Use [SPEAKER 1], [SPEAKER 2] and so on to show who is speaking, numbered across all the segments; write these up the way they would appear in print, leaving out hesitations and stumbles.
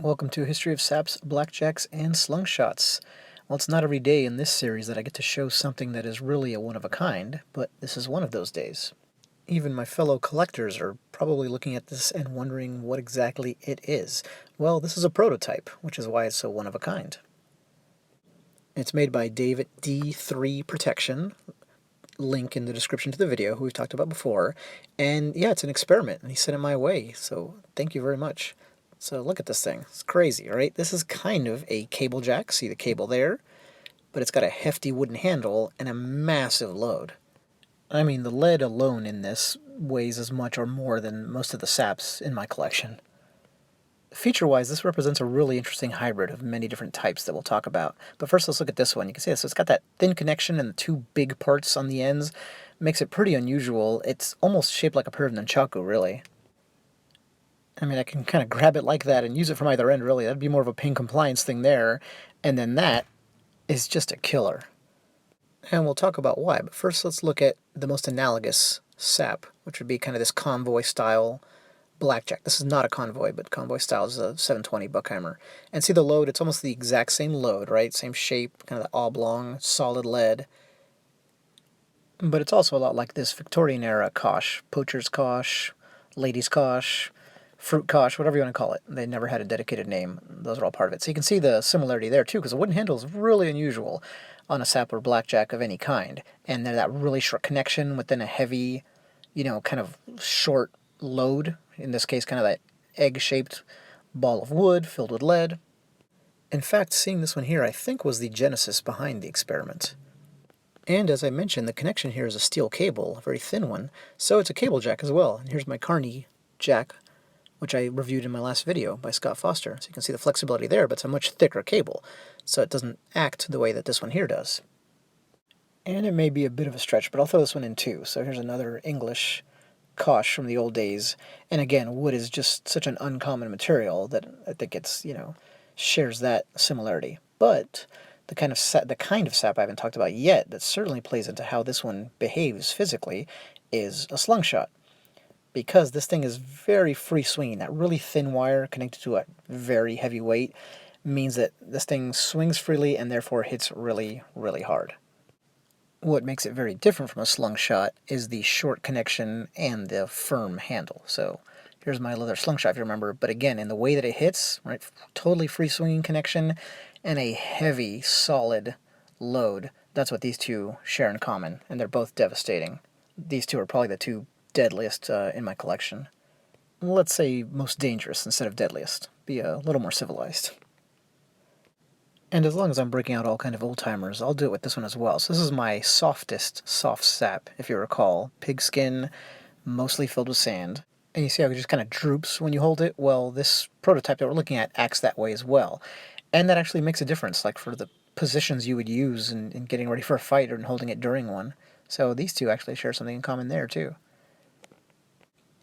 [SPEAKER 1] Welcome to History of Saps, Blackjacks, and Slungshots. Well, it's not every day in this series that I get to show something that is really a one-of-a-kind, but this is one of those days. Even my fellow collectors are probably looking at this and wondering what exactly it is. Well, this is a prototype, which is why it's so one-of-a-kind. It's made by Dave at D3 Protection, link in the description to the video, who we've talked about before, and yeah, it's an experiment, and he sent it my way, so thank you very much. So look at this thing. It's crazy, right? This is kind of a cable jack. See the cable there? But it's got a hefty wooden handle and a massive load. I mean, the lead alone in this weighs as much or more than most of the saps in my collection. Feature-wise, this represents a really interesting hybrid of many different types that we'll talk about. But first, let's look at this one. You can see this. So it's got that thin connection and the two big parts on the ends. Makes it pretty unusual. It's almost shaped like a pair of nunchaku, really. I mean, I can kind of grab it like that and use it from either end, really. That'd be more of a ping compliance thing there. And then that is just a killer. And we'll talk about why. But first, let's look at the most analogous sap, which would be kind of this convoy-style Blackjack. This is not a convoy, but convoy style is a 720 Buckheimer. And see the load, it's almost the exact same load, right? Same shape, kind of the oblong, solid lead. But it's also a lot like this Victorian-era kosh, poacher's kosh, lady's kosh, fruit kosh, whatever you want to call it. They never had a dedicated name. Those are all part of it. So you can see the similarity there, too, because the wooden handle is really unusual on a sap or blackjack of any kind. And they're that really short connection within a heavy, kind of short load. In this case, kind of that egg-shaped ball of wood filled with lead. In fact, seeing this one here, I think, was the genesis behind the experiment. And as I mentioned, the connection here is a steel cable, a very thin one, so it's a cable jack as well. And here's my Carney jack, which I reviewed in my last video by Scott Foster. So you can see the flexibility there, but it's a much thicker cable, so it doesn't act the way that this one here does. And it may be a bit of a stretch, but I'll throw this one in too. So here's another English kosh from the old days. And again, wood is just such an uncommon material that I think it's, shares that similarity. But the kind of sap I haven't talked about yet that certainly plays into how this one behaves physically is a slungshot. Because this thing is very free swinging. That really thin wire connected to a very heavy weight means that this thing swings freely and therefore hits really, really hard. What makes it very different from a slungshot is the short connection and the firm handle. So here's my leather slungshot, if you remember. But again, in the way that it hits, right, totally free swinging connection and a heavy, solid load. That's what these two share in common, and they're both devastating. These two are probably the two deadliest in my collection. Let's say most dangerous instead of deadliest. Be a little more civilized. And as long as I'm breaking out all kind of old-timers, I'll do it with this one as well. So this is my softest soft sap, if you recall. Pigskin, mostly filled with sand. And you see how it just kind of droops when you hold it? Well, this prototype that we're looking at acts that way as well. And that actually makes a difference, like for the positions you would use in getting ready for a fight or in holding it during one. So these two actually share something in common there, too.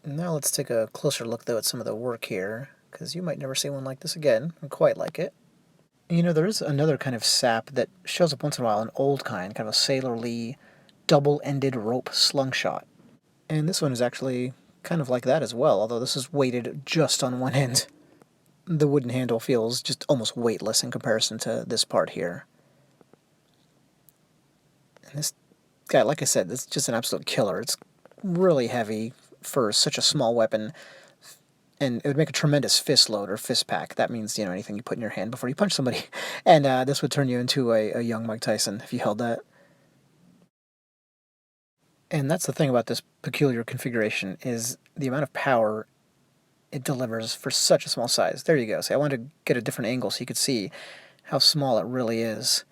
[SPEAKER 1] Now let's take a closer look, though, at some of the work here, because you might never see one like this again, and quite like it. There is another kind of sap that shows up once in a while, an old kind of a sailorly, double-ended rope slungshot. And this one is actually kind of like that as well, although this is weighted just on one end. The wooden handle feels just almost weightless in comparison to this part here. And this guy, like I said, this is just an absolute killer. It's really heavy for such a small weapon, and it would make a tremendous fist load or fist pack. That means, anything you put in your hand before you punch somebody. And this would turn you into a young Mike Tyson if you held that. And that's the thing about this peculiar configuration, is the amount of power it delivers for such a small size. There you go. See, I wanted to get a different angle so you could see how small it really is.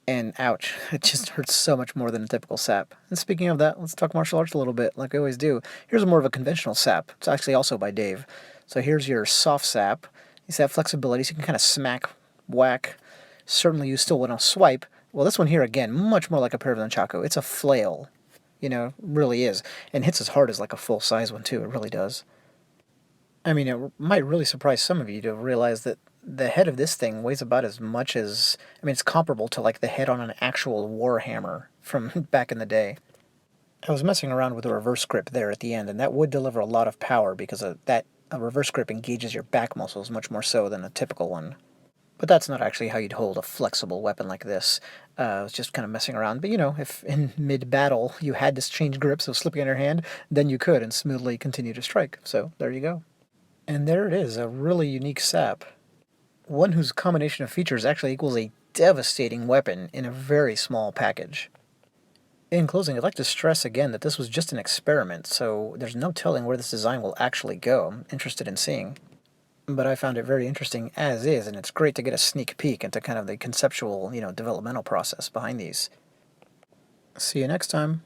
[SPEAKER 1] And ouch, it just hurts so much more than a typical sap. And speaking of that, let's talk martial arts a little bit, like we always do. Here's more of a conventional sap. It's actually also by Dave. So here's your soft sap. You have flexibility, so you can kind of smack, whack. Certainly you still want to swipe. Well, this one here, again, much more like a pair of nunchaku. It's a flail, really is. And hits as hard as like a full-size one, too. It really does. I mean, it might really surprise some of you to realize that the head of this thing weighs about as much as... it's comparable to like the head on an actual warhammer from back in the day. I was messing around with the reverse grip there at the end, and that would deliver a lot of power because of that A reverse grip engages your back muscles much more so than a typical one. But that's not actually how you'd hold a flexible weapon like this. I was just kind of messing around. But if in mid-battle you had to change grips of slipping in your hand, then you could and smoothly continue to strike. So there you go. And there it is, a really unique sap. One whose combination of features actually equals a devastating weapon in a very small package. In closing, I'd like to stress again that this was just an experiment, so there's no telling where this design will actually go. I'm interested in seeing. But I found it very interesting as is, and it's great to get a sneak peek into kind of the conceptual, developmental process behind these. See you next time.